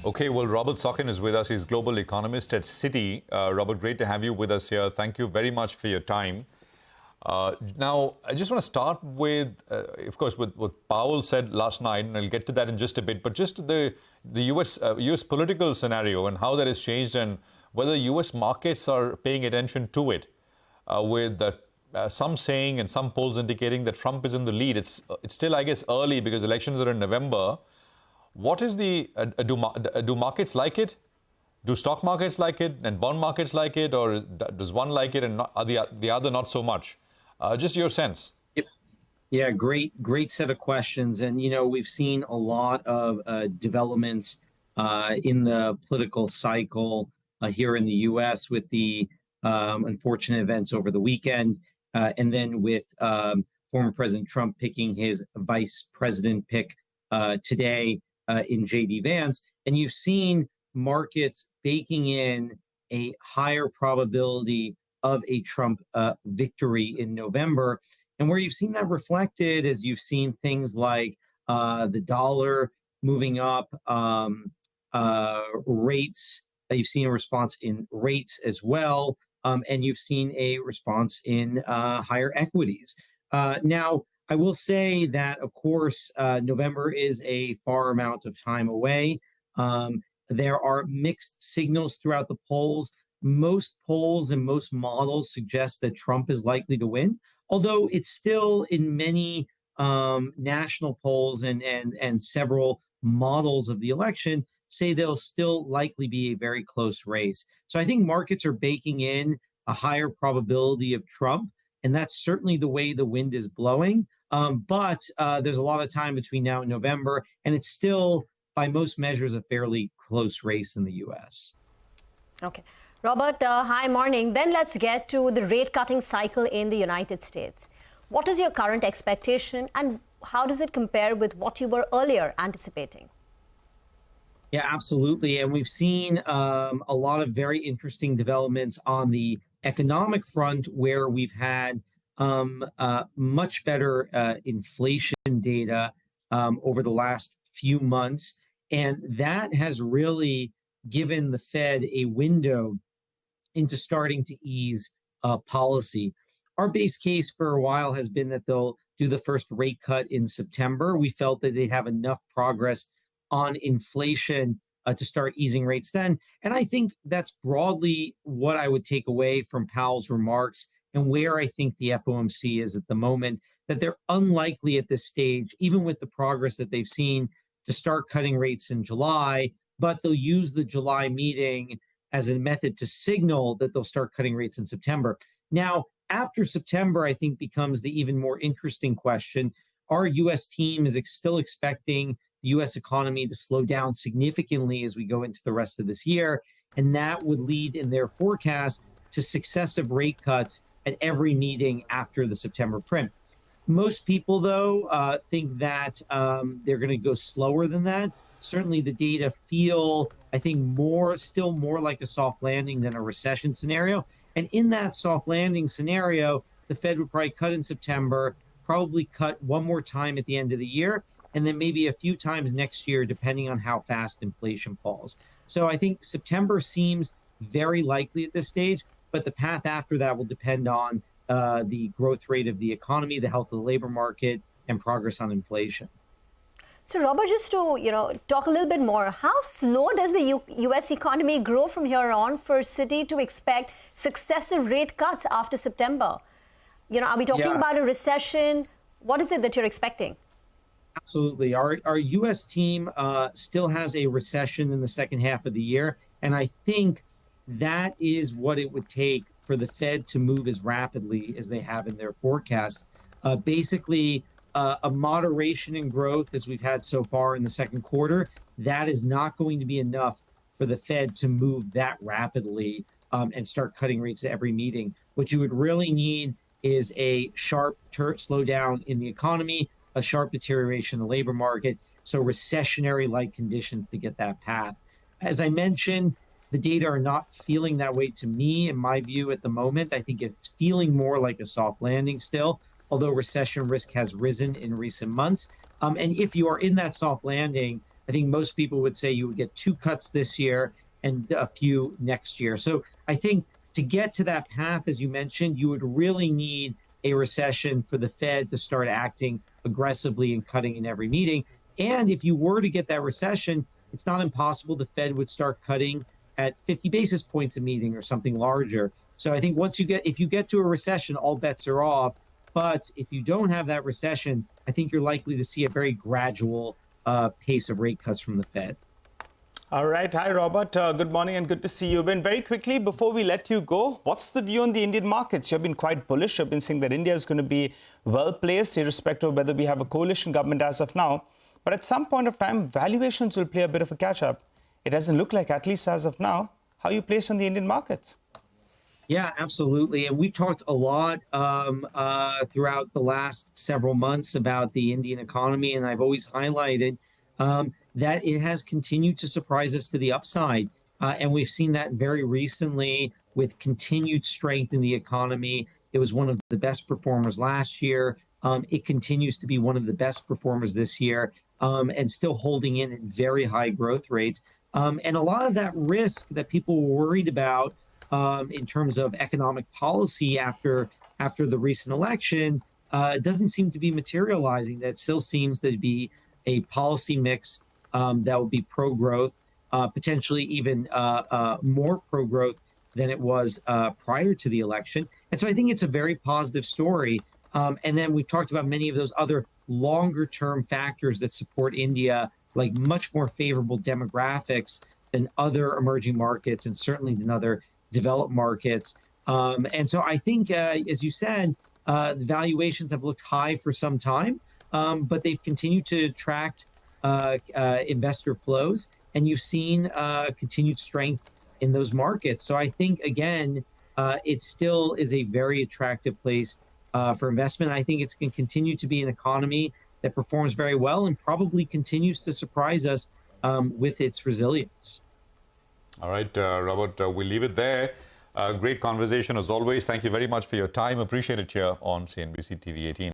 Okay, well, Robert Sockin is with us. He's global economist at Citi. Robert, great to have you with us here. Thank you very much for your time. Now, I just want to start with, of course, with what Powell said last night, and I'll get to that in just a bit, but just the US political scenario and how that has changed and whether US markets are paying attention to it, with some saying and some polls indicating that Trump is in the lead. It's still, I guess, early because elections are in November. What is do markets like it? Do stock markets like it and bond markets like it, or does one like it and the other not so much? Just your sense. Yeah, great set of questions. And, we've seen a lot of developments in the political cycle here in the U.S. with the unfortunate events over the weekend, and then with former President Trump picking his vice president pick today in J.D. Vance. And you've seen markets baking in a higher probability of a Trump victory in November. And where you've seen that reflected is you've seen things like the dollar moving up, rates. You've seen a response in rates as well. And you've seen a response in higher equities. Now, I will say that, of course, November is a far amount of time away. There are mixed signals throughout the polls. Most polls and most models suggest that Trump is likely to win, although it's still in many national polls and several models of the election say there'll still likely be a very close race. So I think markets are baking in a higher probability of Trump, and that's certainly the way the wind is blowing. But there's a lot of time between now and November, and it's still, by most measures, a fairly close race in the U.S. Okay. Robert, hi, morning. Then let's get to the rate cutting cycle in the United States. What is your current expectation, and how does it compare with what you were earlier anticipating? Yeah, absolutely. And we've seen a lot of very interesting developments on the economic front, where we've had much better inflation data over the last few months. And that has really given the Fed a window into starting to ease policy. Our base case for a while has been that they'll do the first rate cut in September. We felt that they'd have enough progress on inflation to start easing rates then. And I think that's broadly what I would take away from Powell's remarks and where I think the FOMC is at the moment, that they're unlikely at this stage, even with the progress that they've seen, to start cutting rates in July, but they'll use the July meeting as a method to signal that they'll start cutting rates in September. Now, after September, I think becomes the even more interesting question. Our U.S. team is still expecting the U.S. economy to slow down significantly as we go into the rest of this year, and that would lead in their forecast to successive rate cuts at every meeting after the September print. Most people, though, think that they're going to go slower than that. Certainly the data feel, I think, still more like a soft landing than a recession scenario. And in that soft landing scenario, the Fed would probably cut in September, probably cut one more time at the end of the year, and then maybe a few times next year, depending on how fast inflation falls. So I think September seems very likely at this stage, but the path after that will depend on the growth rate of the economy, the health of the labor market, and progress on inflation. So, Robert, just to talk a little bit more, how slow does the U.S. economy grow from here on for Citi to expect successive rate cuts after September? Are we talking about a recession? What is it that you're expecting? Absolutely. Our U.S. team still has a recession in the second half of the year, and I think that is what it would take for the Fed to move as rapidly as they have in their forecast. Basically, a moderation in growth as we've had so far in the second quarter, that is not going to be enough for the Fed to move that rapidly and start cutting rates at every meeting. What you would really need is a sharp slowdown in the economy, a sharp deterioration in the labor market, so recessionary-like conditions to get that path. As I mentioned, the data are not feeling that way to me, in my view, at the moment. I think it's feeling more like a soft landing still, although recession risk has risen in recent months. And if you are in that soft landing, I think most people would say you would get 2 cuts this year and a few next year. So I think to get to that path, as you mentioned, you would really need a recession for the Fed to start acting aggressively and cutting in every meeting. And if you were to get that recession, it's not impossible the Fed would start cutting at 50 basis points a meeting or something larger. So I think if you get to a recession, all bets are off. But if you don't have that recession, I think you're likely to see a very gradual pace of rate cuts from the Fed. All right. Hi, Robert. Good morning and good to see you. Ben, very quickly, before we let you go, what's the view on the Indian markets? You've been quite bullish. You've been saying that India is going to be well-placed, irrespective of whether we have a coalition government as of now. But at some point of time, valuations will play a bit of a catch-up. It doesn't look like, at least as of now, how you placed on the Indian markets. Yeah, absolutely. And we've talked a lot throughout the last several months about the Indian economy. And I've always highlighted that it has continued to surprise us to the upside. And we've seen that very recently with continued strength in the economy. It was one of the best performers last year. It continues to be one of the best performers this year and still holding in at very high growth rates. And a lot of that risk that people were worried about in terms of economic policy after the recent election doesn't seem to be materializing. That still seems to be a policy mix that will be pro-growth, potentially even more pro-growth than it was prior to the election. And so I think it's a very positive story. And then we've talked about many of those other longer-term factors that support India, like much more favorable demographics than other emerging markets and certainly than other developed markets. And so I think, as you said, the valuations have looked high for some time, but they've continued to attract investor flows, and you've seen continued strength in those markets. So I think, again, it still is a very attractive place for investment. I think it's going to continue to be an economy that performs very well and probably continues to surprise us with its resilience. All right, Robert, we'll leave it there. Great conversation as always. Thank you very much for your time. Appreciate it here on CNBC TV 18.